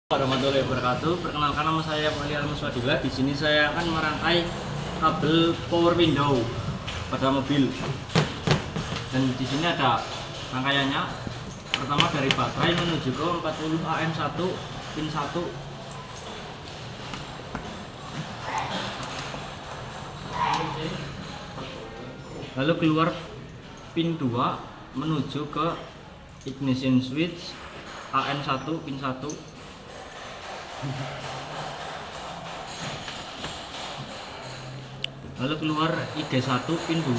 Warahmatullahi wabarakatuh. Perkenalkan, nama saya Wali Almuswadila. Di sini saya akan merangkai kabel power window pada mobil. Dan di sini ada rangkaiannya. Pertama dari baterai menuju ke 40 AM1 pin 1. Lalu keluar pin 2 menuju ke ignition switch AN1 pin 1. Lalu keluar IG1 pin 2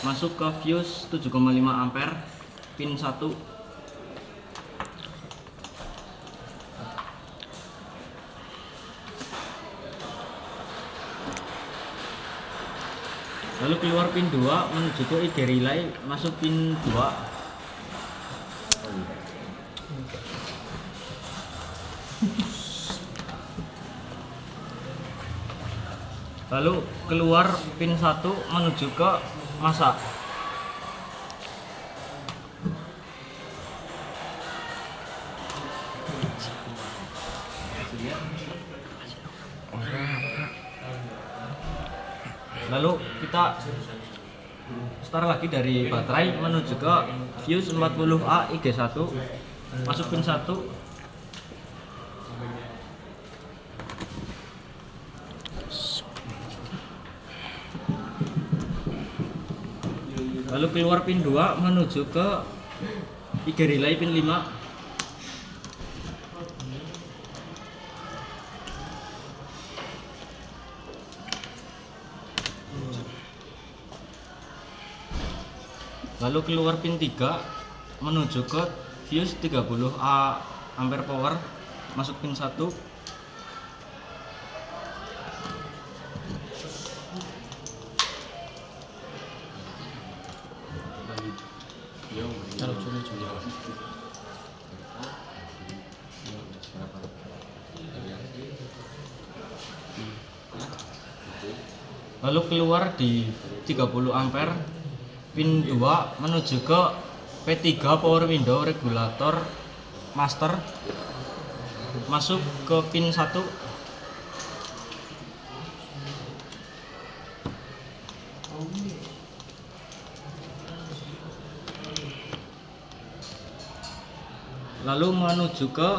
masuk ke fuse 7,5 ampere pin 1. Lalu keluar pin 2 menuju ke IG relay masuk pin 2. Lalu keluar pin 1 menuju ke masa. Lalu kita start lagi dari baterai menuju ke fuse 40A IG1 masuk pin 1. Lalu keluar pin 2 menuju ke IG relay pin 5. Lalu keluar pin 3 menuju ke fuse 30A ampere power masuk pin 1. Lalu keluar di 30 ampere pin 2 menuju ke P3 power window regulator master masuk ke pin 1. Lalu menuju ke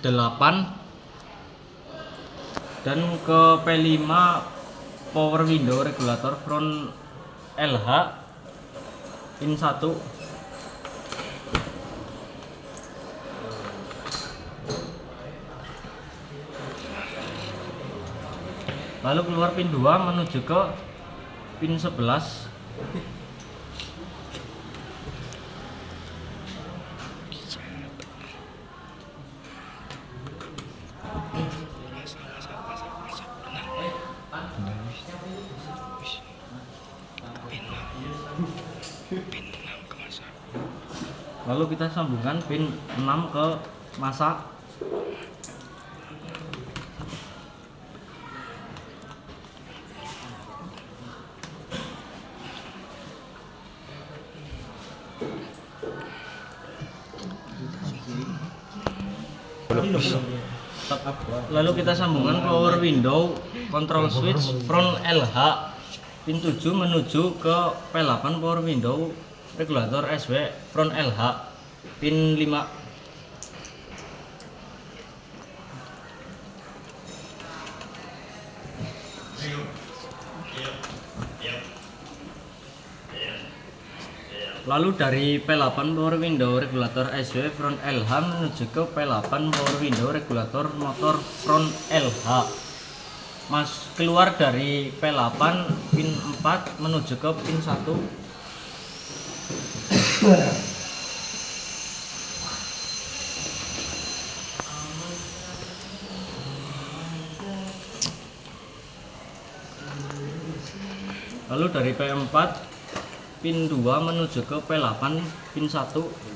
8 dan ke P5 power window regulator front LH pin 1. Lalu keluar pin 2 menuju ke pin 11. Lalu kita sambungkan pin 6 ke masa. Lalu kita sambungkan power window control switch front LH pin 7 menuju ke P8 power window regulator SW front LH pin 5. Lalu dari P8 power window regulator SW front LH menuju ke P8 power window regulator motor front LH. Keluar dari P8 pin 4 menuju ke pin 1. Lalu dari P4 pin 2 menuju ke P8 pin 1.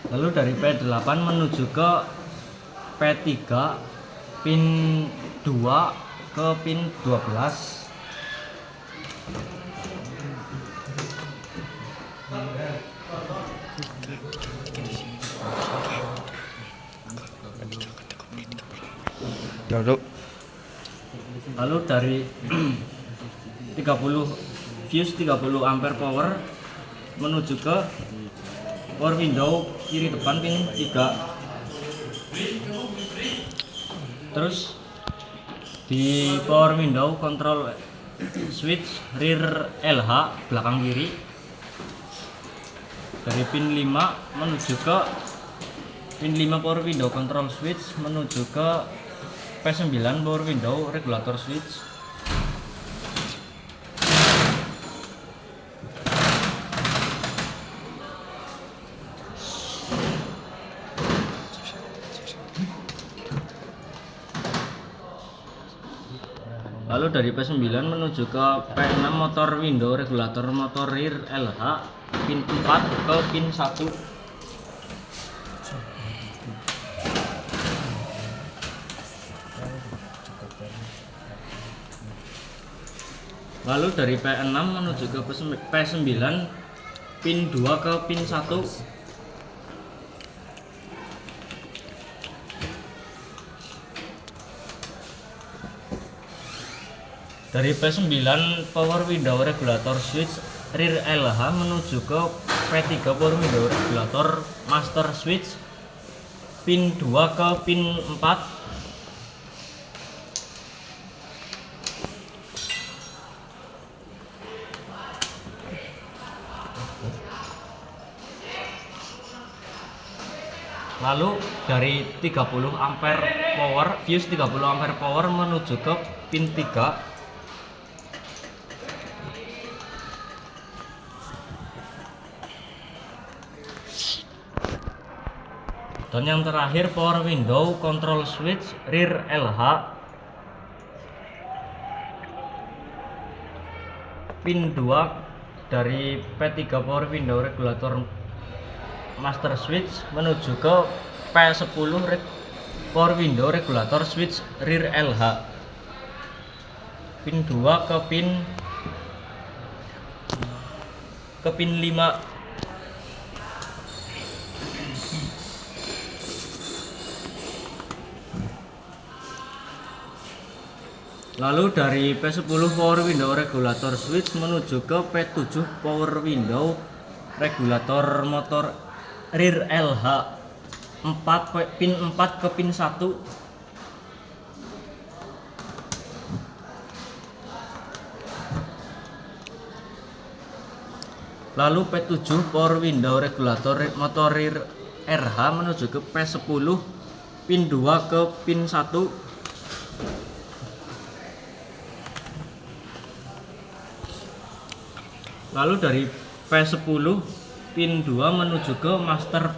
Lalu dari P8 menuju ke P3 pin 2 ke pin 12. Lalu dari 30 fuse 30 ampere power menuju ke power window kiri depan pin 3. Terus di power window control switch rear LH belakang kiri dari pin 5 menuju ke pin 5 power window control switch menuju ke P9 power window regulator switch. Lalu dari P9 menuju ke P6 motor window regulator motor rear LH pin 4 ke pin 1. Lalu dari P6 menuju ke P9 pin 2 ke pin 1. Dari P9 power window regulator switch rear LH menuju ke P3 power window regulator master switch pin 2 ke pin 4. Lalu dari 30 ampere power fuse 30 ampere power menuju ke pin 3. Dan yang terakhir power window control switch rear LH pin 2 dari P3 power window regulator master switch menuju ke P10 power window regulator switch rear LH pin 2 ke pin 5. Lalu dari P10 power window regulator switch menuju ke P7 power window regulator motor rear LH 4 pin 4 ke pin 1. Lalu P7 power window regulator motor rear RH menuju ke P10 pin 2 ke pin 1. Lalu dari P10 pin 2 menuju ke master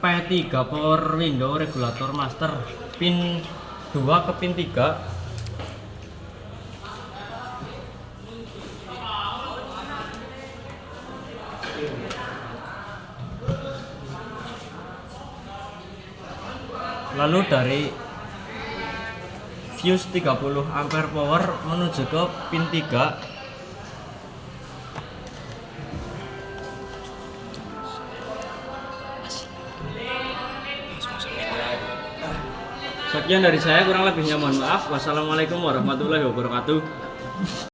P3 power window regulator master pin 2 ke pin 3. Lalu dari fuse 30 ampere power menuju ke pin 3. Sekian dari saya, kurang lebihnya mohon maaf. Wassalamualaikum warahmatullahi wabarakatuh.